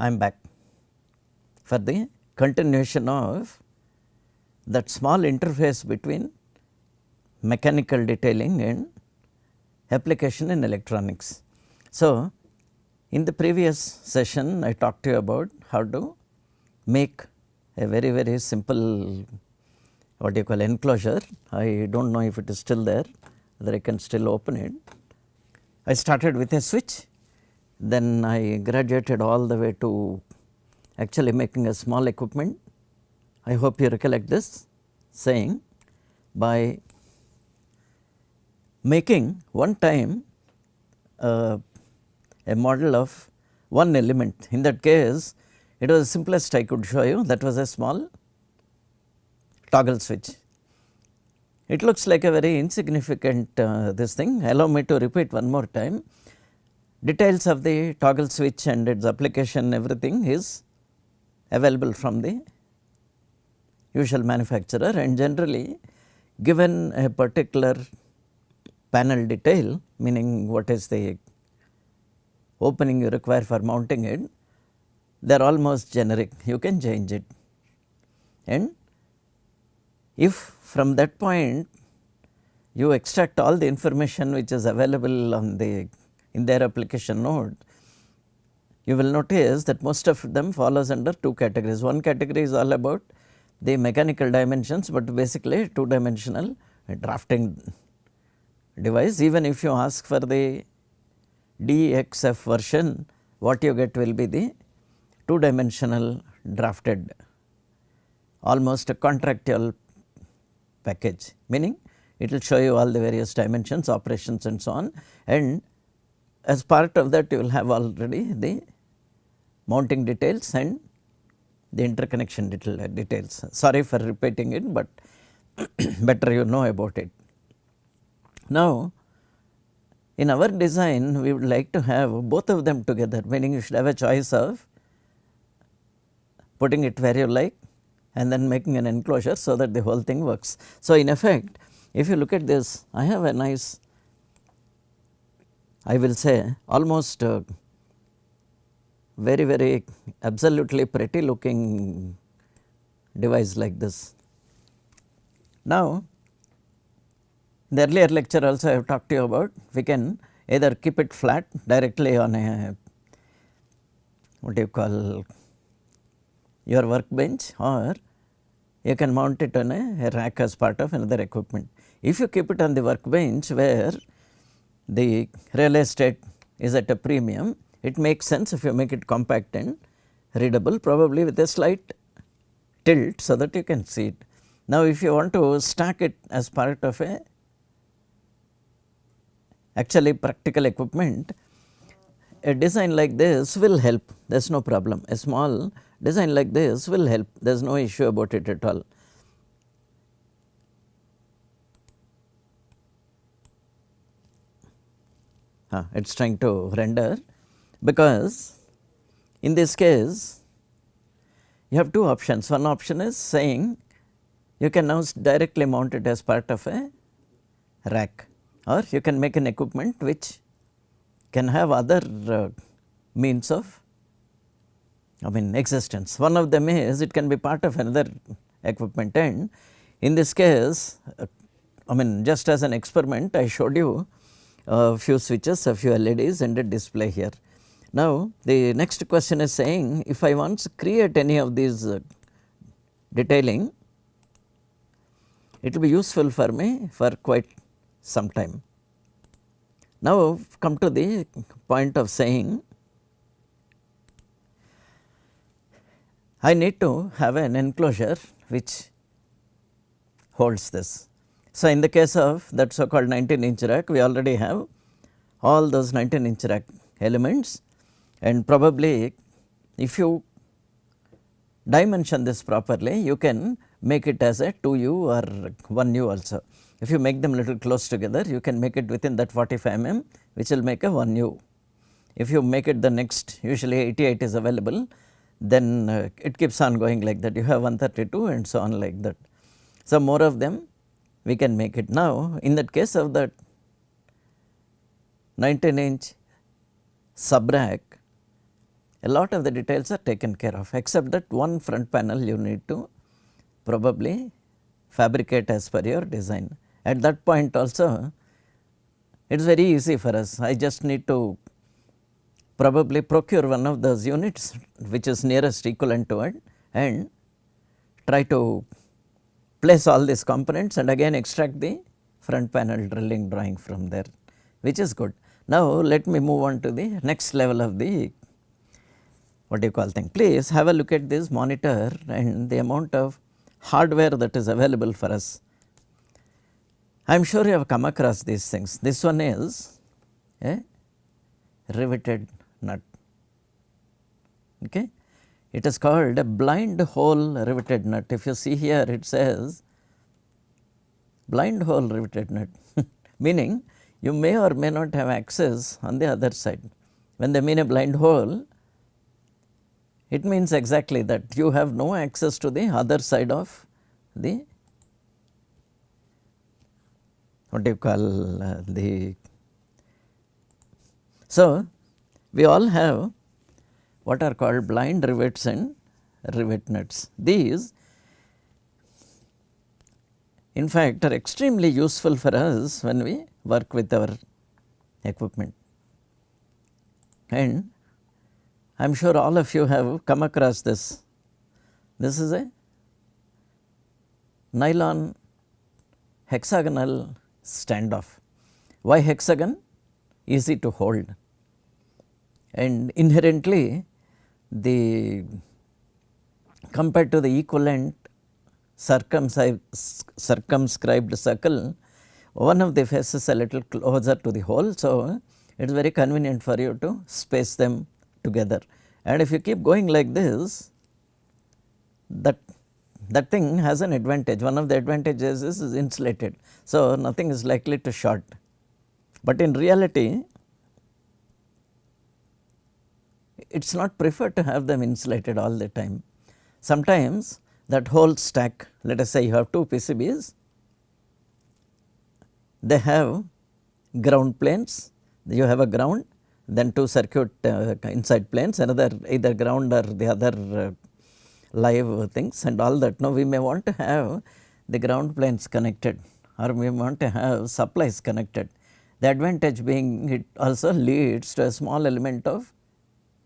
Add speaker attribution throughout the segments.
Speaker 1: I am back for the continuation of that small interface between mechanical detailing and application in electronics. So, in the previous session I talked to you about how to make a very simple what you call enclosure. I do not know if it is still there, whether I can still open it. I started with a switch, then I graduated all the way to actually making a small equipment. I hope you recollect this saying, by making one time a model of one element. In that case, it was the simplest I could show you, that was a small toggle switch. It looks like a very insignificant this thing. Allow me to repeat one more time. Details of the toggle switch and its application, everything is available from the usual manufacturer, and generally given a particular panel detail, meaning what is the opening you require for mounting it, they are almost generic, you can change it. And if from that point you extract all the information which is available on the in their application node, you will notice that most of them follows under two categories. One category is all about the mechanical dimensions, but basically two dimensional drafting device. Even if you ask for the DXF version, what you get will be the two dimensional drafted, almost a contractual package, meaning it will show you all the various dimensions, operations and so on, and as part of that you will have already the mounting details and the interconnection details. Sorry for repeating it, but better you know about it. Now, in our design we would like to have both of them together, meaning you should have a choice of putting it where you like and then making an enclosure so that the whole thing works. So, in effect, if you look at this, I have a nice, I will say almost very absolutely pretty looking device like this. Now, in the earlier lecture also I have talked to you about, we can either keep it flat directly on a what do you call your workbench, or you can mount it on a rack as part of another equipment. If you keep it on the workbench where the real estate is at a premium, it makes sense if you make it compact and readable, probably with a slight tilt so that you can see it. Now, if you want to stack it as part of a actually practical equipment, a design like this will help, there is no problem. A small design like this will help, there is no issue about it at all. It is trying to render, because in this case you have two options. One option is saying you can now directly mount it as part of a rack, or you can make an equipment which can have other means of existence. One of them is it can be part of another equipment, and in this case just as an experiment I showed you a few switches, a few LEDs and a display here. Now, the next question is saying, if I want to create any of these detailing, it will be useful for me for quite some time. Now, come to the point of saying I need to have an enclosure which holds this. So, in the case of that so called 19-inch rack, we already have all those 19-inch rack elements, and probably if you dimension this properly, you can make it as a 2U or 1U also. If you make them little close together, you can make it within that 45 mm, which will make a 1U. If you make it the next, usually 88 is available, then it keeps on going like that. You have 132 and so on like that. So, more of them we can make it. Now, in that case of that 19-inch sub rack, a lot of the details are taken care of, except that one front panel you need to probably fabricate as per your design. At that point also it is very easy for us. I just need to probably procure one of those units which is nearest equivalent to it and try to place all these components and again extract the front panel drilling drawing from there, which is good. Now, let me move on to the next level of the what do you call thing. Please have a look at this monitor and the amount of hardware that is available for us. I am sure you have come across these things. This one is a riveted nut. Okay. It is called a blind hole riveted nut. If you see here, it says blind hole riveted nut, meaning you may or may not have access on the other side. When they mean a blind hole, it means exactly that you have no access to the other side of the what do you call the. So, we all have what are called blind rivets and rivet nuts. These in fact are extremely useful for us when we work with our equipment, and I am sure all of you have come across this. This is a nylon hexagonal standoff. Why hexagon? Easy to hold, and inherently the compared to the equivalent circumscribed circle, one of the faces a little closer to the hole. So, it is very convenient for you to space them together, and if you keep going like this, that thing has an advantage. One of the advantages is insulated. So, nothing is likely to short, but in reality it is not preferred to have them insulated all the time. Sometimes that whole stack, let us say you have two PCBs, they have ground planes, you have a ground, then two circuit inside planes, another either ground or the other live things and all that. Now, we may want to have the ground planes connected, or we want to have supplies connected. The advantage being it also leads to a small element of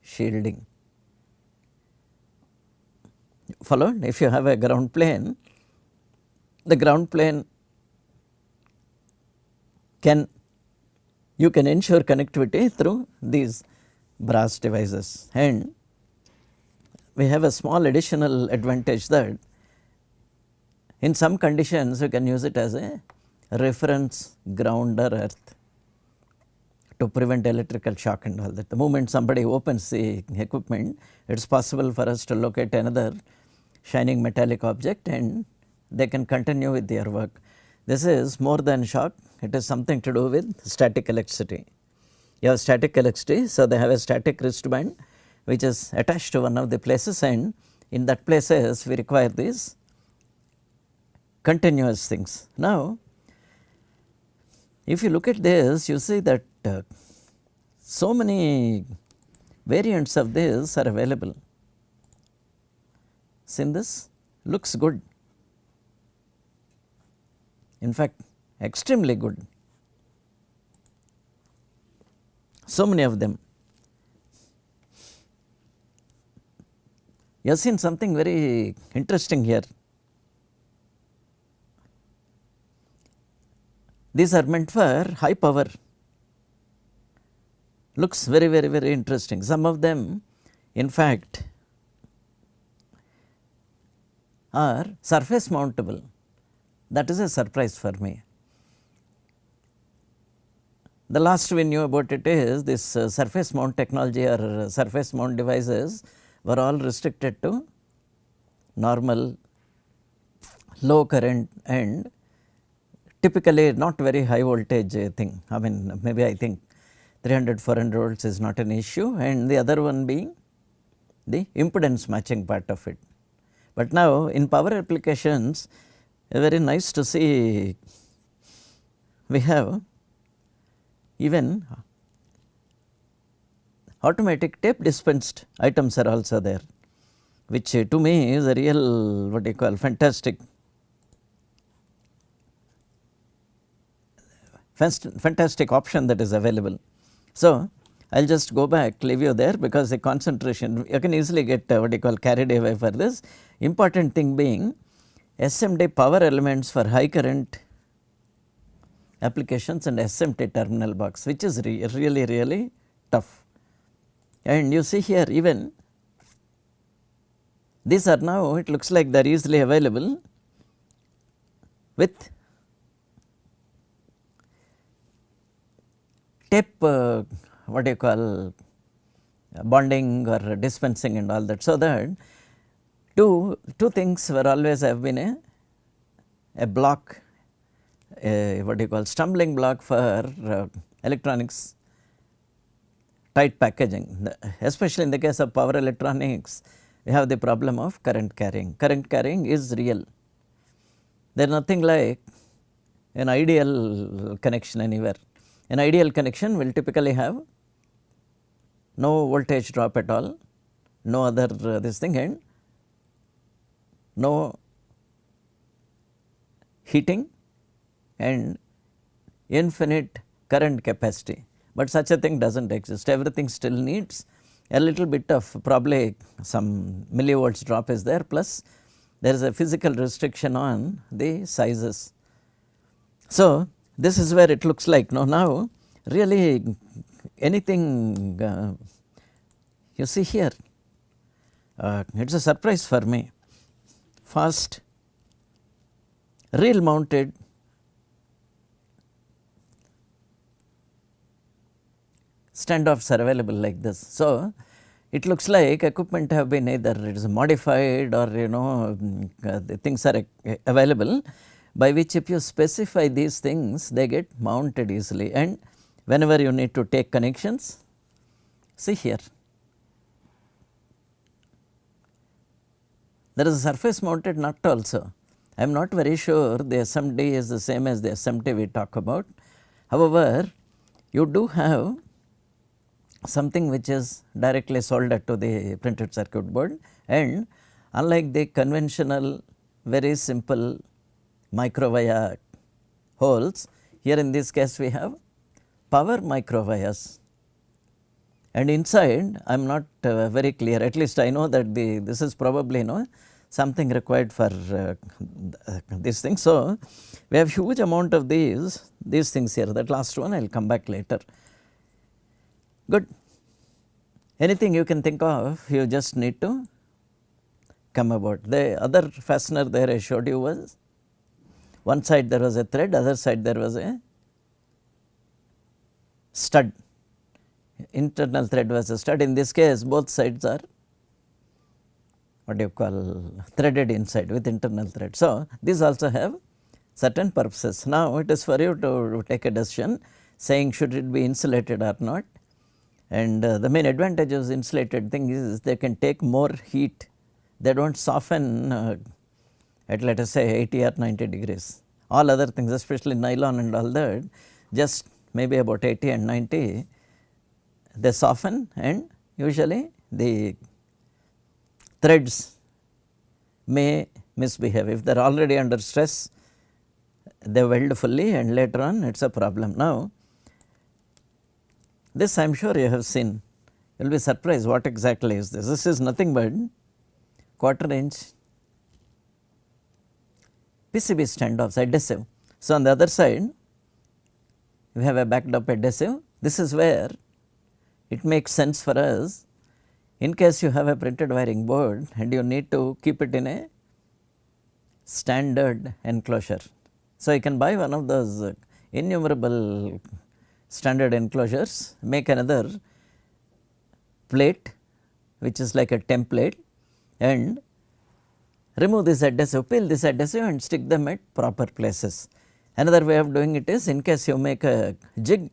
Speaker 1: shielding. Followed? If you have a ground plane, the ground plane you can ensure connectivity through these brass devices, and we have a small additional advantage that in some conditions you can use it as a reference ground or earth to prevent electrical shock and all that. The moment somebody opens the equipment, it is possible for us to locate another shining metallic object and they can continue with their work. This is more than shock, it is something to do with static electricity. You have static electricity, so they have a static wristband which is attached to one of the places, and in that places we require these continuous things. Now, if you look at this, you see that so many variants of this are available. See, this looks good, in fact extremely good, so many of them. You have seen something very interesting here. These are meant for high power, looks very interesting. Some of them in fact are surface mountable. That is a surprise for me. The last we knew about it is this surface mount technology or surface mount devices were all restricted to normal low current and typically not very high voltage thing. I mean, maybe I think 300-400 volts is not an issue, and the other one being the impedance matching part of it. But now in power applications, very nice to see we have even automatic tape dispensed items are also there, which to me is a real what you call fantastic option that is available. So, I will just go back, leave you there, because the concentration you can easily get what you call carried away for this. Important thing being SMD power elements for high current applications and SMT terminal box, which is really tough. And you see here, even these are now, it looks like they are easily available with tape what do you call bonding or dispensing and all that. So, that two things were always have been a block, what do you call stumbling block for electronics tight packaging, especially in the case of power electronics. We have the problem of current carrying. Current carrying is real. There is nothing like an ideal connection anywhere. An ideal connection will typically have no voltage drop at all, no other this thing, and no heating and infinite current capacity, but such a thing does not exist. Everything still needs a little bit of probably some millivolts drop is there, plus there is a physical restriction on the sizes. So, this is where it looks like now really anything you see here, it is a surprise for me. Fast reel mounted standoffs are available like this. So, it looks like equipment have been either it is modified or the things are available, by which if you specify these things they get mounted easily, and whenever you need to take connections, see here there is a surface mounted nut also. I am not very sure the SMD is the same as the SMT we talk about. However, you do have something which is directly soldered to the printed circuit board, and unlike the conventional very simple micro via holes, here in this case we have power micro vias, and inside I am not very clear, at least I know that this is probably something required for this thing. So, we have huge amount of these things here. That last one I will come back later. Good. Anything you can think of, you just need to come about. The other fastener there I showed you was one side there was a thread, other side there was a stud. Internal thread was a stud. In this case, both sides are what do you call threaded inside with internal thread. So, these also have certain purposes. Now, it is for you to take a decision saying should it be insulated or not, and the main advantage of insulated thing is they can take more heat. They do not soften at let us say 80 or 90 degrees. All other things, especially nylon and all that, just maybe about 80 and 90 they soften, and usually the threads may misbehave. If they are already under stress, they weld fully and later on it is a problem. Now, this I am sure you have seen, you will be surprised what exactly is this. This is nothing but 1/4 inch PCB standoffs adhesive. So, on the other side we have a backed up adhesive. This is where it makes sense for us in case you have a printed wiring board and you need to keep it in a standard enclosure. So, you can buy one of those innumerable standard enclosures, make another plate which is like a template, and remove this adhesive, peel this adhesive and stick them at proper places. Another way of doing it is, in case you make a jig,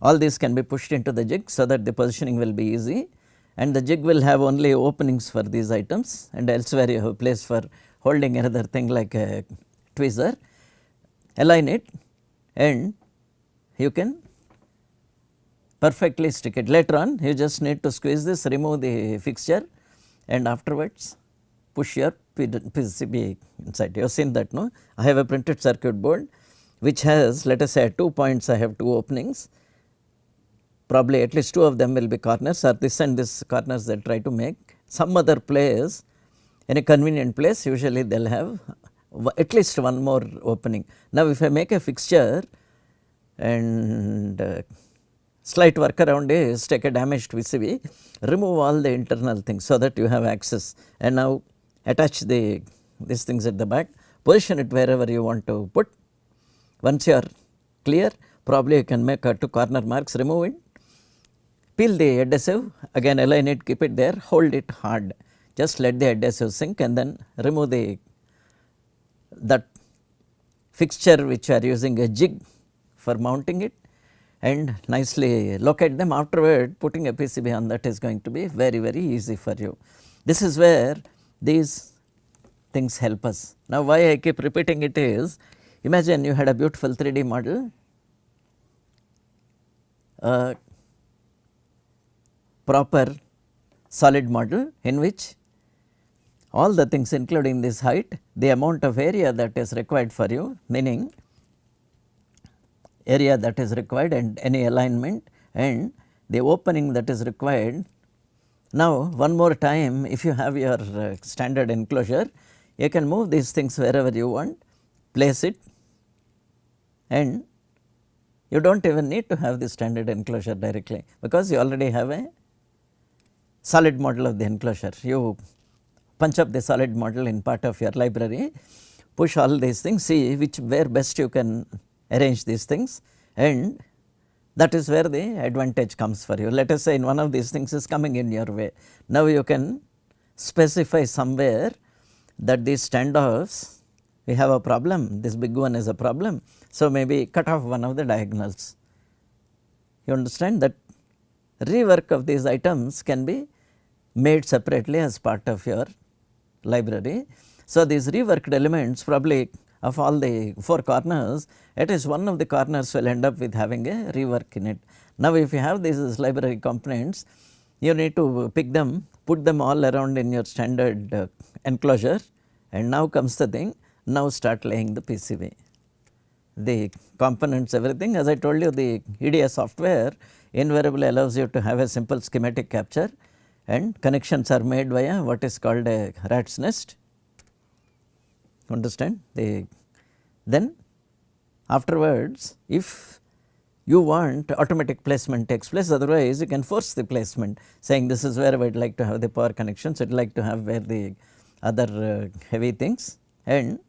Speaker 1: all these can be pushed into the jig so that the positioning will be easy, and the jig will have only openings for these items, and elsewhere you have a place for holding another thing like a tweezer. Align it and you can perfectly stick it. Later on you just need to squeeze this, remove the fixture, and afterwards push your PCB inside. You have seen that, no? I have a printed circuit board which has, let us say, at 2 points I have 2 openings, probably at least 2 of them will be corners, or this and this corners they will try to make. Some other place, in a convenient place, usually they will have at least one more opening. Now if I make a fixture, and slight workaround is take a damaged PCB, remove all the internal things so that you have access, and now attach these things at the back, position it wherever you want to put. Once you are clear, probably you can make 2 corner marks, remove it, peel the adhesive, again align it, keep it there, hold it hard, just let the adhesive sink, and then remove that fixture which you are using a jig for mounting it, and nicely locate them. Afterward, putting a PCB on that is going to be very, very easy for you. This is where these things help us. Now why I keep repeating it is, imagine you had a beautiful 3D model, proper solid model in which all the things including this height, the amount of area that is required for you, meaning area that is required and any alignment, and the opening that is required. Now one more time, if you have your standard enclosure, you can move these things wherever you want, place it, and you do not even need to have the standard enclosure directly, because you already have a solid model of the enclosure. You punch up the solid model in part of your library, push all these things, see where best you can arrange these things, and that is where the advantage comes for you. Let us say in one of these things is coming in your way. Now you can specify somewhere that these standoffs, we have a problem, this big one is a problem, so maybe cut off one of the diagonals. You understand that rework of these items can be made separately as part of your library. So these reworked elements, probably of all the 4 corners, at least one of the corners will end up with having a rework in it. Now if you have these library components, you need to pick them, put them all around in your standard enclosure, and now comes the thing, now start laying the PCB. The components, everything, as I told you, the EDA software invariably allows you to have a simple schematic capture, and connections are made via what is called a rat's nest. Understand? Then afterwards, if you want, automatic placement takes place, otherwise you can force the placement, saying this is where I would like to have the power connections, I would like to have where the other heavy things, and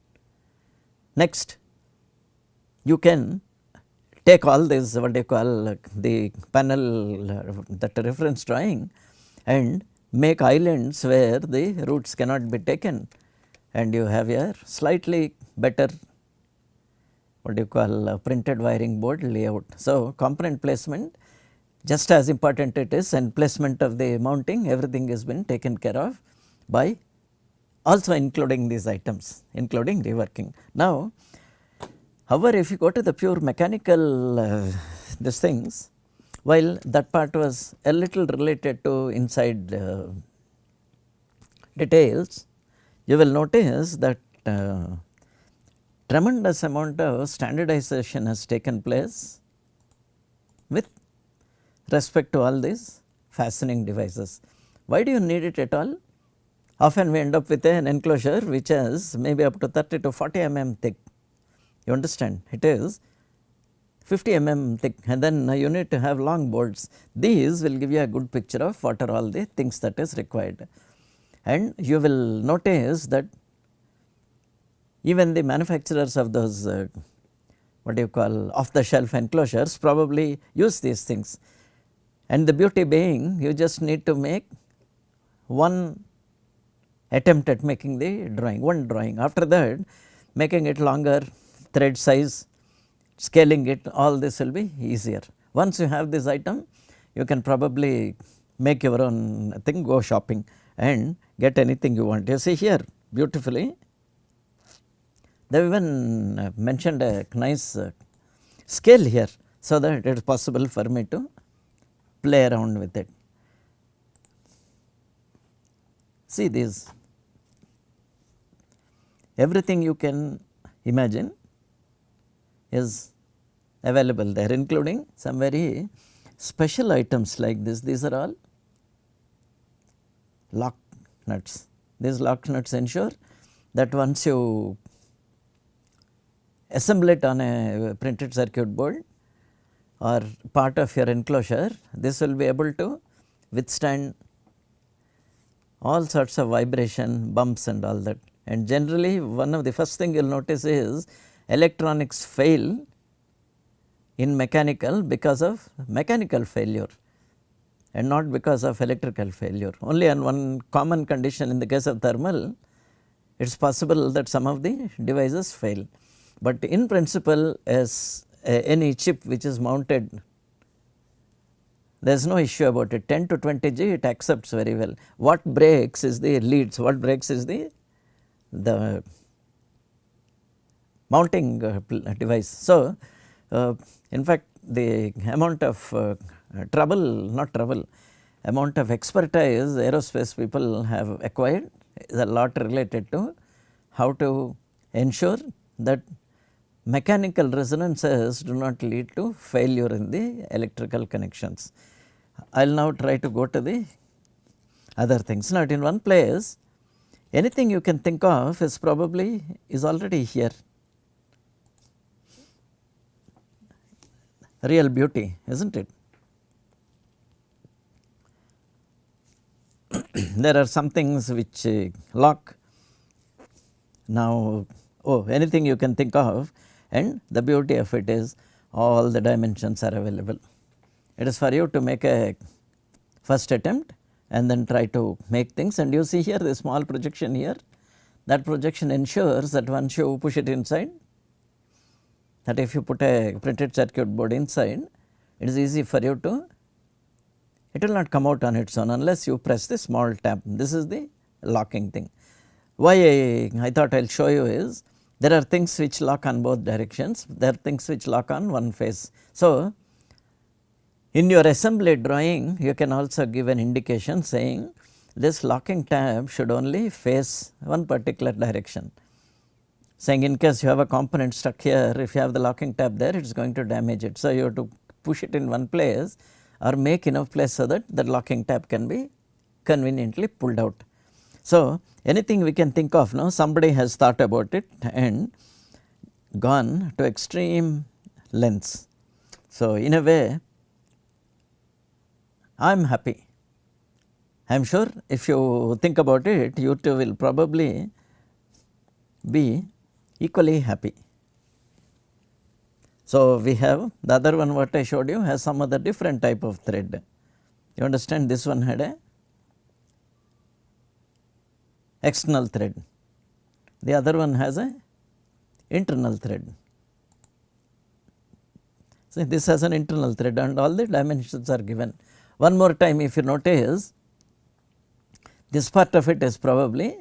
Speaker 1: next you can take all this, what they call the panel, that reference drawing, and make islands where the roots cannot be taken, and you have a slightly better, what do you call, printed wiring board layout. So component placement just as important it is, and placement of the mounting, everything has been taken care of by also including these items, including reworking. Now however, if you go to the pure mechanical these things, while that part was a little related to inside details, you will notice that tremendous amount of standardization has taken place with respect to all these fastening devices. Why do you need it at all? Often we end up with an enclosure which is maybe up to 30 to 40 mm thick. You understand? It is 50 mm thick, and then you need to have long boards. These will give you a good picture of what are all the things that is required. And you will notice that even the manufacturers of those what do you call, off the shelf enclosures probably use these things. And the beauty being, you just need to make one attempt at making the drawing, one drawing. After that, making it longer, thread size, scaling it, all this will be easier. Once you have this item, you can probably make your own thing, go shopping and get anything you want. You see here beautifully, they have even mentioned a nice scale here, so that it is possible for me to play around with it. See these, everything you can imagine is available there, including some very special items like this. These are all lock nuts. These lock nuts ensure that once you assemble it on a printed circuit board or part of your enclosure, this will be able to withstand all sorts of vibration, bumps and all that. And generally one of the first thing you will notice is electronics fail in mechanical because of mechanical failure and not because of electrical failure. Only on one common condition, in the case of thermal, it is possible that some of the devices fail. But in principle, as any chip which is mounted, there is no issue about it. 10 to 20 G it accepts very well. What breaks is the leads, what breaks is the mounting device. So, in fact, the amount of amount of expertise aerospace people have acquired is a lot related to how to ensure that mechanical resonances do not lead to failure in the electrical connections. I will now try to go to the other things. Now, in one place, anything you can think of is already here. Real beauty, isn't it? There are some things which lock. Now, anything you can think of, and the beauty of it is all the dimensions are available. It is for you to make a first attempt and then try to make things, and you see here the small projection here. That projection ensures that once you push it inside, that if you put a printed circuit board inside, it is easy for you to, it will not come out on its own unless you press the small tab. This is the locking thing. Why I thought I will show you is, there are things which lock on both directions, there are things which lock on one face. So, in your assembly drawing, you can also give an indication saying this locking tab should only face one particular direction. Saying in case you have a component stuck here, if you have the locking tab there, it is going to damage it. So, you have to push it in one place or make enough place so that the locking tab can be conveniently pulled out. So, anything we can think of now, somebody has thought about it and gone to extreme lengths. So, in a way, I am happy. I am sure if you think about it, you too will probably be equally happy. So, we have the other one what I showed you has some other different type of thread. You understand, this one had a external thread, the other one has a internal thread. So, this has an internal thread and all the dimensions are given. One more time, if you notice, this part of it is probably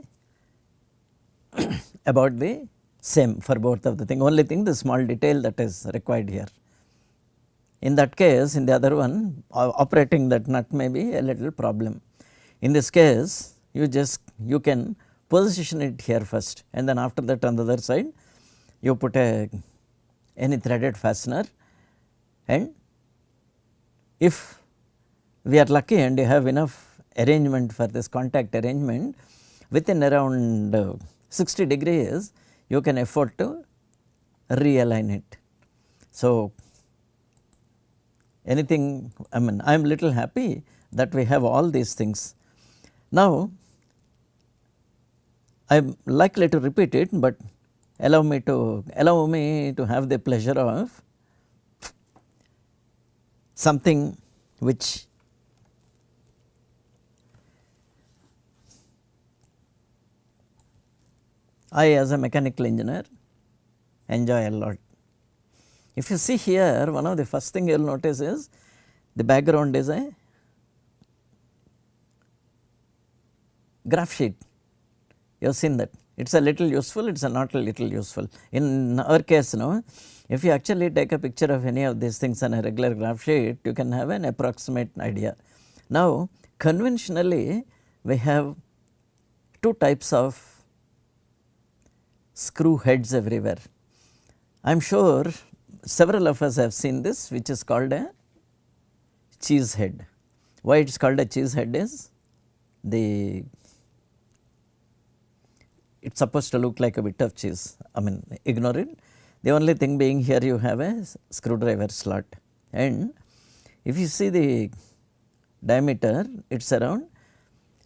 Speaker 1: about the same for both of the thing, only thing the small detail that is required here. In that case, in the other one, operating that nut may be a little problem. In this case, you can position it here first, and then after that on the other side you put any threaded fastener, and if we are lucky and you have enough arrangement for this contact arrangement, within around 60 degrees you can afford to realign it. So, anything, I am little happy that we have all these things. Now, I am likely to repeat it, but allow me to have the pleasure of something which I as a mechanical engineer enjoy a lot. If you see here, one of the first thing you will notice is the background is a graph sheet. You have seen that, it's a little useful, it's a not a little useful. In our case, if you actually take a picture of any of these things on a regular graph sheet, you can have an approximate idea. Now, conventionally, we have two types of screw heads everywhere. I am sure several of us have seen this, which is called a cheese head. Why it is called a cheese head is it is supposed to look like a bit of cheese. I mean, ignore it. The only thing being here you have a screwdriver slot, and if you see the diameter, it is around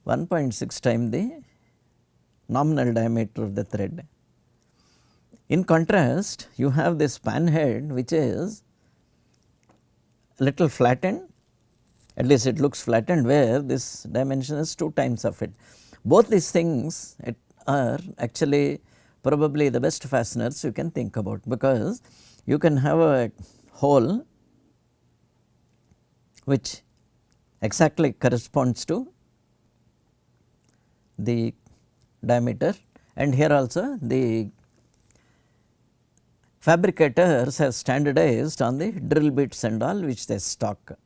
Speaker 1: 1.6 times the nominal diameter of the thread. In contrast, you have this span head which is little flattened, at least it looks flattened, where this dimension is 2 times of it. Both these things are actually probably the best fasteners you can think about, because you can have a hole which exactly corresponds to the diameter, and here also the fabricators have standardized on the drill bits and all which they stock.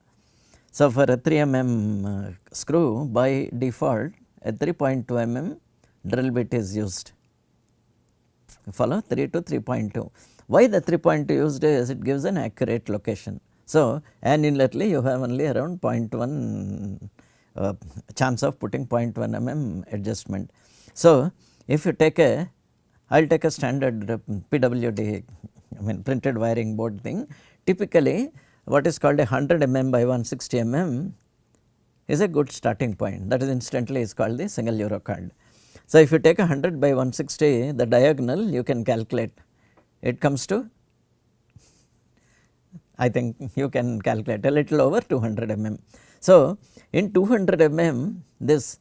Speaker 1: So, for a 3 mm screw, by default a 3.2 mm drill bit is used. Follow, 3 to 3.2. Why the 3.2 used is it gives an accurate location. So, annually you have only around 0.1 chance of putting 0.1 mm adjustment. So, if you take I will take a standard PWD, I mean printed wiring board thing. Typically, what is called a 100 mm by 160 mm is a good starting point. That is instantly is called the single euro card. So, if you take 100 by 160, the diagonal you can calculate, it comes to, I think you can calculate a little over 200 mm. So, in 200 mm, this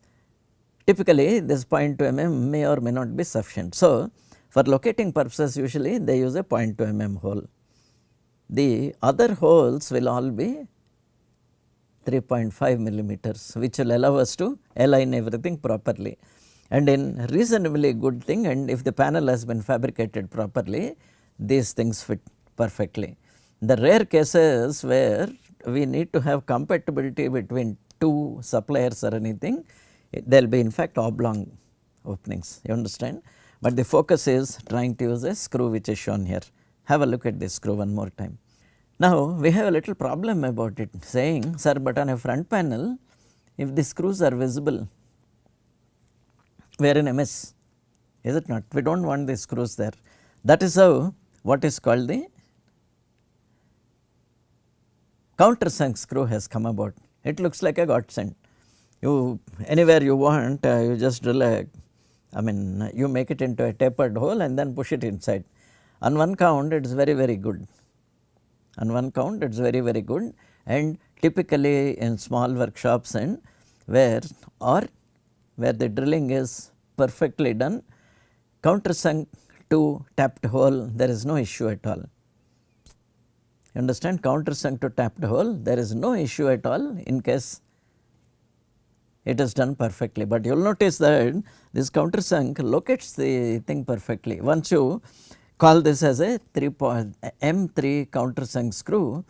Speaker 1: typically this 0.2 mm may or may not be sufficient. So, for locating purposes, usually they use a 0.2 mm hole. The other holes will all be 3.5 millimeters, which will allow us to align everything properly. And in reasonably good thing, and if the panel has been fabricated properly, these things fit perfectly. The rare cases where we need to have compatibility between two suppliers or anything, there will be in fact oblong openings, you understand. But the focus is trying to use a screw which is shown here. Have a look at this screw one more time. Now, we have a little problem about it, saying, sir, but on a front panel, if the screws are visible, we are in a mess, is it not? We do not want the screws there. That is how what is called the countersunk screw has come about. It looks like a godsend. You anywhere you want, you just drill you make it into a tapered hole and then push it inside. On one count, it is very, very good. On one count, it is very, very good, and typically in small workshops and where the drilling is perfectly done, countersunk to tapped hole, there is no issue at all. You understand, countersunk to tapped hole, there is no issue at all in case it is done perfectly. But you will notice that this countersunk locates the thing perfectly. Once you call this as a M3 countersunk screw,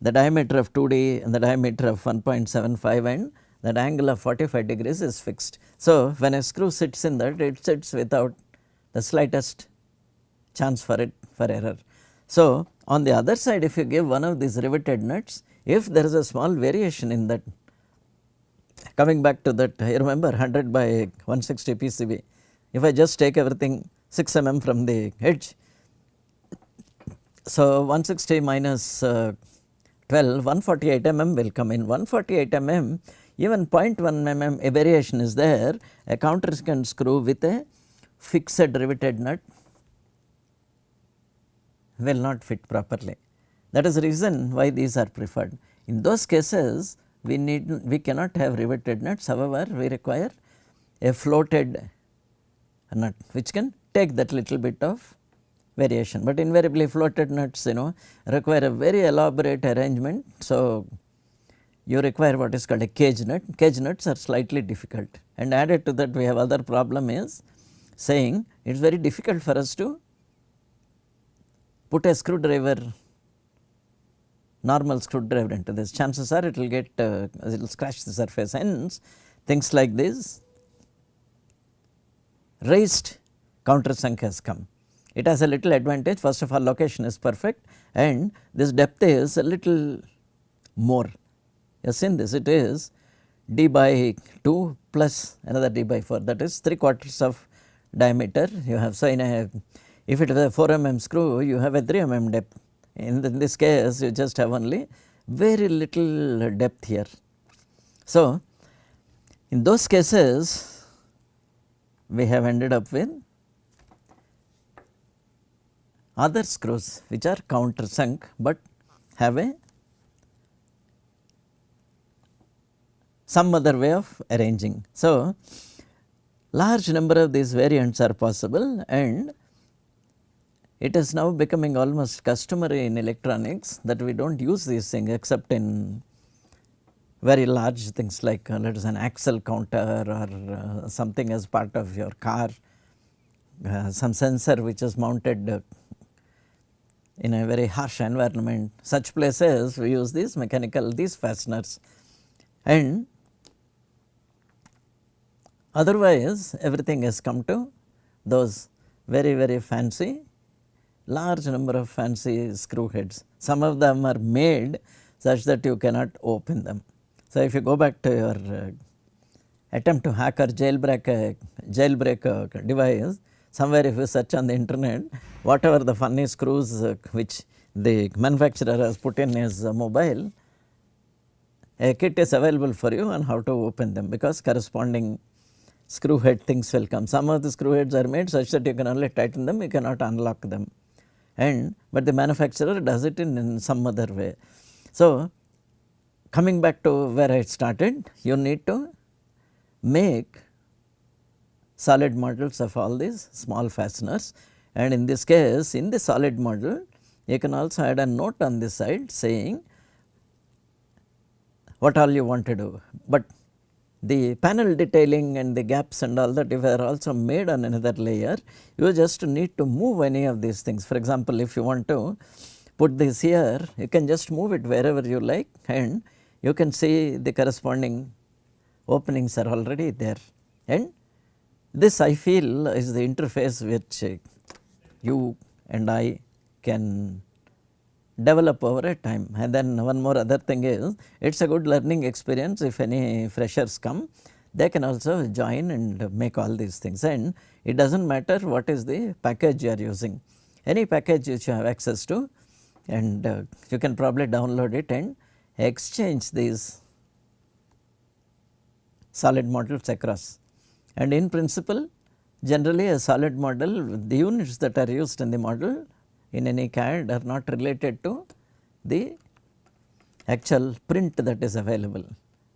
Speaker 1: the diameter of 2D and the diameter of 1.75 and that angle of 45 degrees is fixed. So, when a screw sits in that, it sits without the slightest chance for error. So, on the other side, if you give one of these riveted nuts, if there is a small variation in that, coming back to that, I remember 100 by 160 PCB, if I just take everything 6 mm from the edge, so 160 minus 12, 148 mm will come in. 148 mm, even 0.1 mm a variation is there, a countersunk screw with a fixed riveted nut will not fit properly. That is the reason why these are preferred. In those cases, we cannot have riveted nuts, however, we require a floated nut which can take that little bit of variation, but invariably floated nuts require a very elaborate arrangement. So, you require what is called a cage nut. Cage nuts are slightly difficult, and added to that we have other problem is saying it is very difficult for us to put a screwdriver, normal screwdriver into this. Chances are it will get, it will scratch the surface. Hence, things like this raised countersunk has come. It has a little advantage. First of all, location is perfect and this depth is a little more. You have seen this, it is d by 2 plus another d by 4, that is 3/4 of diameter you have. So, in a, if it is a 4 mm screw, you have a 3 mm depth. In this case, you just have only very little depth here. So, in those cases, we have ended up with other screws which are countersunk, but have a some other way of arranging. So, large number of these variants are possible and it is now becoming almost customary in electronics that we do not use these things except in very large things like let us say an axle counter or something as part of your car, some sensor which is mounted in a very harsh environment. Such places we use these mechanical, these fasteners, and otherwise everything has come to those very fancy, large number of fancy screw heads. Some of them are made such that you cannot open them. So, if you go back to your attempt to hack or jailbreak a device, somewhere if you search on the internet, whatever the funny screws which the manufacturer has put in his mobile, a kit is available for you on how to open them, because corresponding screw head things will come. Some of the screw heads are made such that you can only tighten them, you cannot unlock them, and but the manufacturer does it in some other way. So, coming back to where I started, you need to make solid models of all these small fasteners, and in this case, in the solid model you can also add a note on this side saying what all you want to do, but the panel detailing and the gaps and all that, if they are also made on another layer, you just need to move any of these things. For example, if you want to put this here, you can just move it wherever you like and you can see the corresponding openings are already there, and this I feel is the interface which you and I can develop over a time. And then one more other thing is, it is a good learning experience. If any freshers come, they can also join and make all these things, and it does not matter what is the package you are using. Any package which you have access to, and you can probably download it and exchange these solid models across. And in principle, generally a solid model, the units that are used in the model in any CAD are not related to the actual print that is available,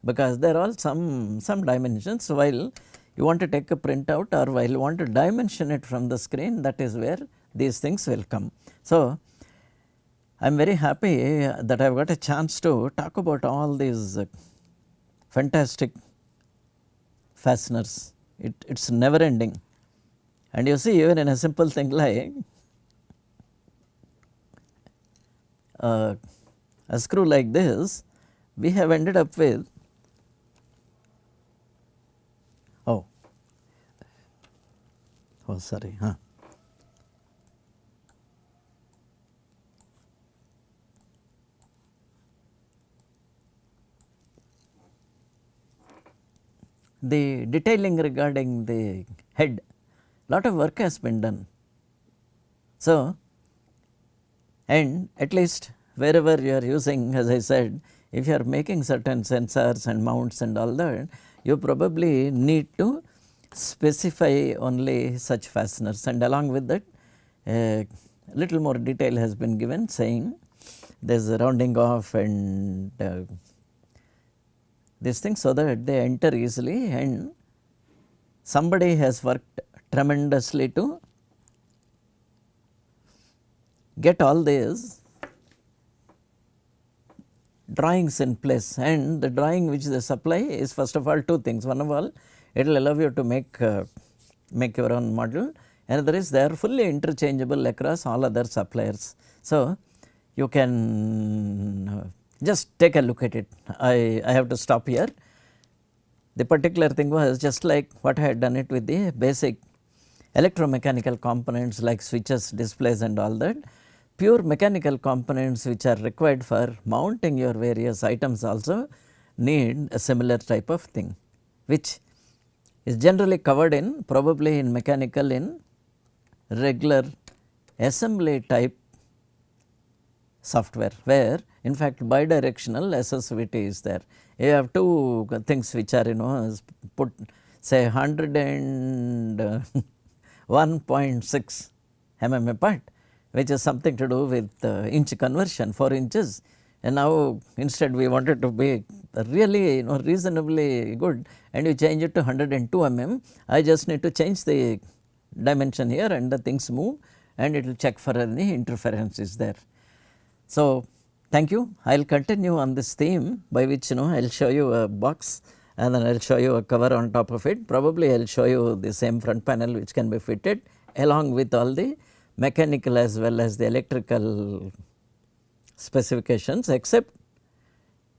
Speaker 1: because there are all some dimensions. While you want to take a print out or while you want to dimension it from the screen, that is where these things will come. So, I am very happy that I have got a chance to talk about all these fantastic fasteners. It is never ending, and you see even in a simple thing like a screw like this, we have ended up with sorry, the detailing regarding the head, lot of work has been done. So, and at least wherever you are using, as I said, if you are making certain sensors and mounts and all that, you probably need to specify only such fasteners, and along with that a little more detail has been given saying there is a rounding off and these things, so that they enter easily, and somebody has worked tremendously to get all these drawings in place. And the drawing which they supply is first of all two things. One of all, it will allow you to make make your own model. Another is they are fully interchangeable across all other suppliers. So, you can just take a look at it. I have to stop here. The particular thing was just like what I had done it with the basic electromechanical components like switches, displays and all that. Pure mechanical components which are required for mounting your various items also need a similar type of thing, which is generally covered in probably in mechanical in regular assembly type software, where in fact bidirectional accessibility is there. You have two things which are put say 101.6 mm apart, which is something to do with inch conversion, 4 inches, and now instead we wanted to be really reasonably good, and you change it to 102 mm. I just need to change the dimension here and the things move, and it will check for any interferences there. So, thank you. I will continue on this theme, by which I will show you a box and then I will show you a cover on top of it. Probably I will show you the same front panel which can be fitted along with all the mechanical as well as the electrical specifications, except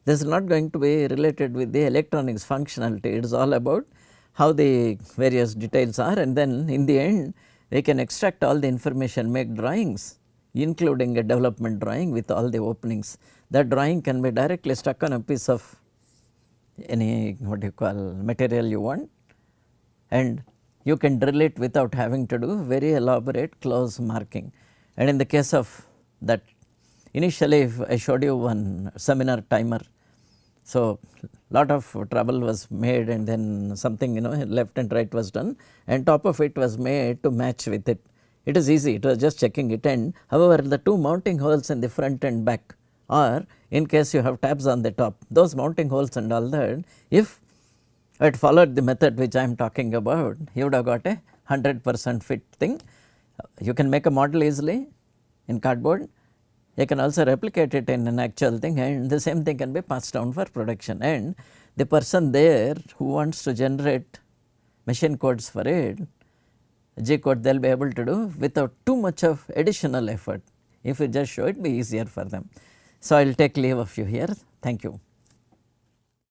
Speaker 1: this is not going to be related with the electronics functionality. It is all about how the various details are, and then in the end we can extract all the information, make drawings including a development drawing with all the openings. That drawing can be directly stuck on a piece of any material you want, and you can drill it without having to do very elaborate close marking. And in the case of that, initially if I showed you one seminar timer, so lot of trouble was made, and then something left and right was done, and top of it was made to match with it. It is easy, it was just checking it, and however the two mounting holes in the front and back, or in case you have tabs on the top, those mounting holes and all that, if I had followed the method which I am talking about, you would have got a 100% fit thing. You can make a model easily in cardboard, you can also replicate it in an actual thing, and the same thing can be passed down for production, and the person there who wants to generate machine codes for it, G code, they will be able to do without too much of additional effort. If you just show it, be easier for them. So, I will take leave of you here. Thank you.